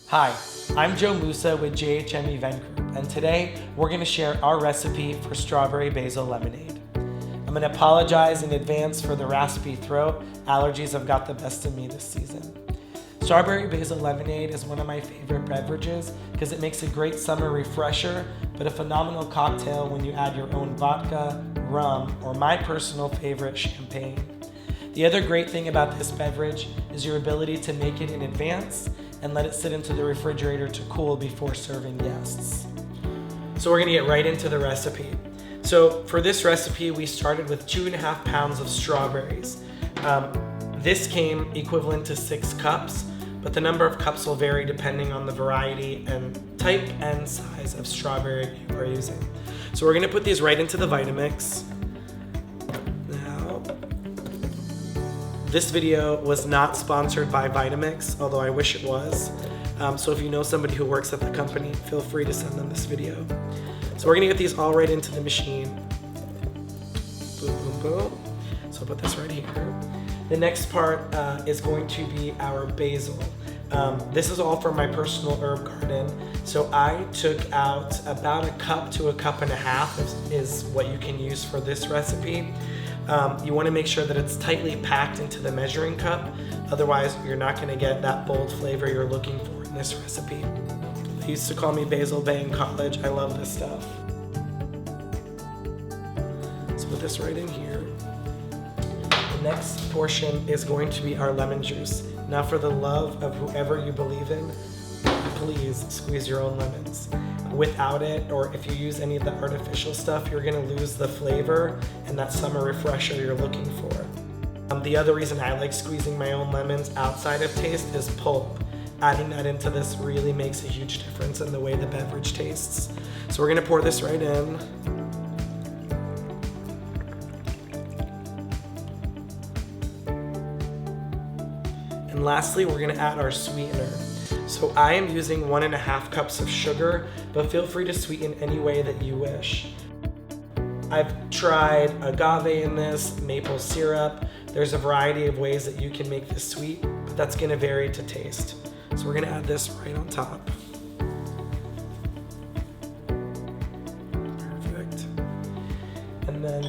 Hi, I'm Joe Musa with JHM Event Group, and today we're going to share our recipe for strawberry basil lemonade. I'm going to apologize in advance for the raspy throat. Allergies have got the best of me this season. Strawberry basil lemonade is one of my favorite beverages because it makes a great summer refresher, but a phenomenal cocktail when you add your own vodka, rum, or my personal favorite, champagne. The other great thing about this beverage is your ability to make it in advance and let it sit into the refrigerator to cool before serving guests. So we're gonna get right into the recipe. So for this recipe, we started with 2.5 pounds of strawberries. This came equivalent to 6 cups, but the number of cups will vary depending on the variety and type and size of strawberry you are using. So we're gonna put these right into the Vitamix. Now, this video was not sponsored by Vitamix, although I wish it was. So if you know somebody who works at the company, feel free to send them this video. So we're gonna get these all right into the machine. Boom, boom, boom. So I'll put this right here. The next part is going to be our basil. This is all from my personal herb garden. So I took out about 1 cup to 1.5 cups is what you can use for this recipe. You want to make sure that it's tightly packed into the measuring cup. Otherwise, you're not going to get that bold flavor you're looking for in this recipe. They used to call me Basil Bay in college. I love this stuff. Let's put this right in here. The next portion is going to be our lemon juice. Now, for the love of whoever you believe in, please squeeze your own lemons. Without it, or if you use any of the artificial stuff, you're gonna lose the flavor and that summer refresher you're looking for. The other reason I like squeezing my own lemons outside of taste is pulp. Adding that into this really makes a huge difference in the way the beverage tastes. So we're gonna pour this right in. And lastly, we're gonna add our sweetener. So I am using 1.5 cups of sugar, but feel free to sweeten any way that you wish. I've tried agave in this, maple syrup. There's a variety of ways that you can make this sweet, but that's gonna vary to taste. So we're gonna add this right on top. Perfect. And then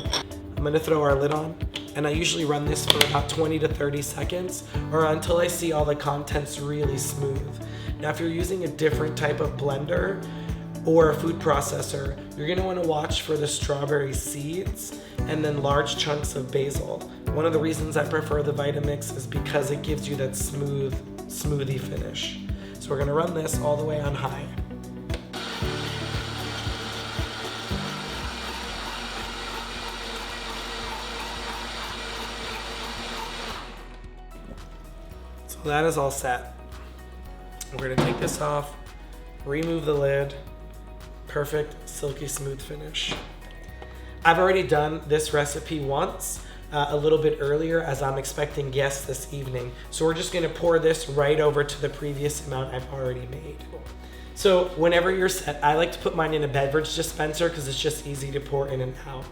I'm gonna throw our lid on. And I usually run this for about 20 to 30 seconds or until I see all the contents really smooth. Now, if you're using a different type of blender or a food processor, you're gonna wanna watch for the strawberry seeds and then large chunks of basil. One of the reasons I prefer the Vitamix is because it gives you that smoothie finish. So we're gonna run this all the way on high. So that is all set. We're gonna take this off, remove the lid. Perfect, silky smooth finish. I've already done this recipe once, a little bit earlier as I'm expecting guests this evening. So we're just gonna pour this right over to the previous amount I've already made. So whenever you're set, I like to put mine in a beverage dispenser because it's just easy to pour in and out.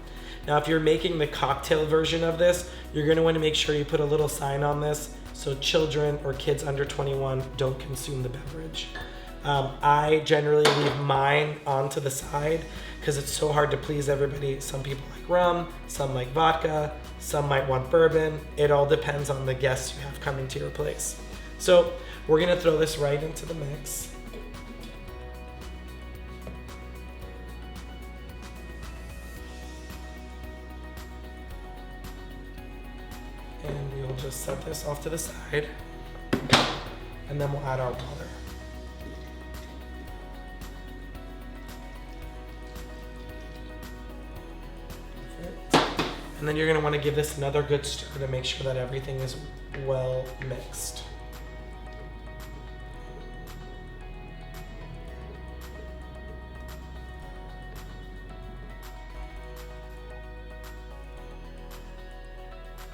Now, if you're making the cocktail version of this, you're gonna wanna make sure you put a little sign on this so children or kids under 21 don't consume the beverage. I generally leave mine onto the side because it's so hard to please everybody. Some people like rum, some like vodka, some might want bourbon. It all depends on the guests you have coming to your place. So we're gonna throw this right into the mix. And we'll just set this off to the side, and then we'll add our water. Perfect. And then you're gonna wanna give this another good stir to make sure that everything is well mixed.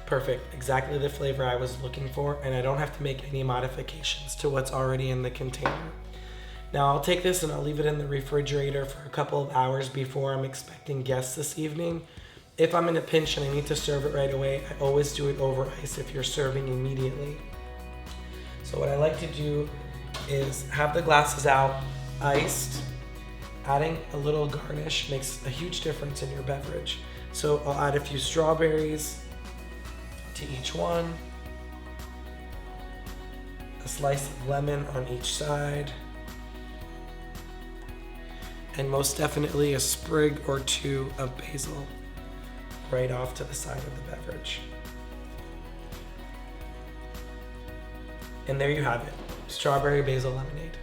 Perfect, exactly the flavor I was looking for, and I don't have to make any modifications to what's already in the container. Now I'll take this and I'll leave it in the refrigerator for a couple of hours before I'm expecting guests this evening. If I'm in a pinch and I need to serve it right away, I always do it over ice if you're serving immediately. So what I like to do is have the glasses out, iced. Adding a little garnish makes a huge difference in your beverage. So I'll add a few strawberries to each one, a slice of lemon on each side, and most definitely a sprig or two of basil right off to the side of the beverage. And there you have it, strawberry basil lemonade.